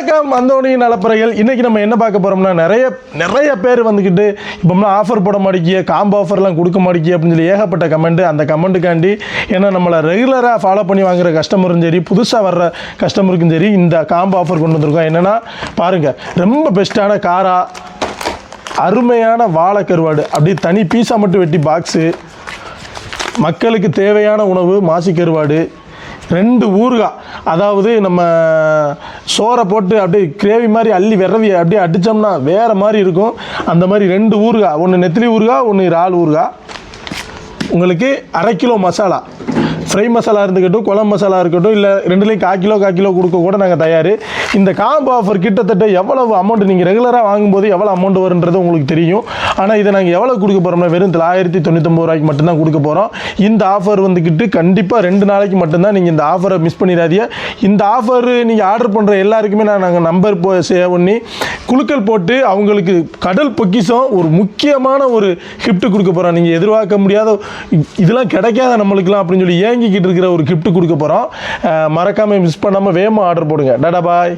வணக்கம் அந்தோணி நலப்பறைகள். இன்றைக்கி நம்ம என்ன பார்க்க போகிறோம்னா நிறைய பேர் வந்துக்கிட்டு இப்போம்னா ஆஃபர் போட மாட்டேங்கிய, காம்போ ஆஃபர்லாம் கொடுக்க மாட்டேங்கிய அப்படின்னு சொல்லி ஏகப்பட்ட கமெண்ட். அந்த கமெண்ட்டுக்காண்டி ஏன்னா நம்மளை ரெகுலராக ஃபாலோ பண்ணி வாங்குகிற கஸ்டமரும் சரி, புதுசாக வர்ற கஸ்டமருக்கும் சரி இந்த காம்போ ஆஃபர் கொண்டு வந்திருக்கோம். என்னென்னா பாருங்கள், ரொம்ப பெஸ்ட்டான காரா, அருமையான வாழை கருவாடு, அப்படி தனி பீஸாக மட்டும் வெட்டி பாக்ஸு, மக்களுக்கு தேவையான உணவு மாசி கருவாடு, 2 ஊறுகாய், அதாவது நம்ம சோறை போட்டு அப்படியே கிரேவி மாதிரி அள்ளி விரவி அப்படியே அடித்தோம்னா வேறு மாதிரி இருக்கும். அந்த மாதிரி 2 ஊறுகாய், ஒன்று நெத்திலி ஊறுகாய், ஒன்று இறால் ஊறுகாய். உங்களுக்கு 1/2 கிலோ மசாலா, ஃப்ரை மசாலா இருந்துக்கட்டும், குழம்பு மசாலா இருக்கட்டும், இல்லை 2லேயும் 1/4 கிலோ கொடுக்க கூட நாங்கள் தயார். இந்த காம்போ ஆஃபர் கிட்டத்தட்ட எவ்வளவு அமௌண்ட் நீங்கள் ரெகுலராக வாங்கும்போது எவ்வளோ அமௌண்ட் வருன்றது உங்களுக்கு தெரியும். ஆனால் இதை நாங்கள் எவ்வளோ கொடுக்க போகிறோம்னா வெறும் 999 ரூபாய்க்கு மட்டும்தான் கொடுக்க போகிறோம். இந்த ஆஃபர் வந்துக்கிட்டு கண்டிப்பாக 2 நாளைக்கு மட்டும்தான். நீங்கள் இந்த ஆஃபரை மிஸ் பண்ணிடாதீங்க. இந்த ஆஃபர் நீங்கள் ஆர்டர் பண்ணுற எல்லாருக்குமே நாங்கள் நம்பர் சேவ் பண்ணி குழுக்கள் போட்டு அவங்களுக்கு கடல் பொக்கிஷம் ஒரு முக்கியமான ஒரு கிஃப்ட் கொடுக்க போகிறோம். நீங்கள் எதிர்பார்க்க முடியாத, இதெல்லாம் கிடைக்காத நம்மளுக்குலாம் அப்படின்னு சொல்லி ஏங்கிக்கிட்டு இருக்கிற ஒரு கிஃப்ட் கொடுக்க போகிறோம். மறக்காமல் மிஸ் பண்ணாமல் வேகமாக ஆர்டர் போடுங்க. டாடா பாய்.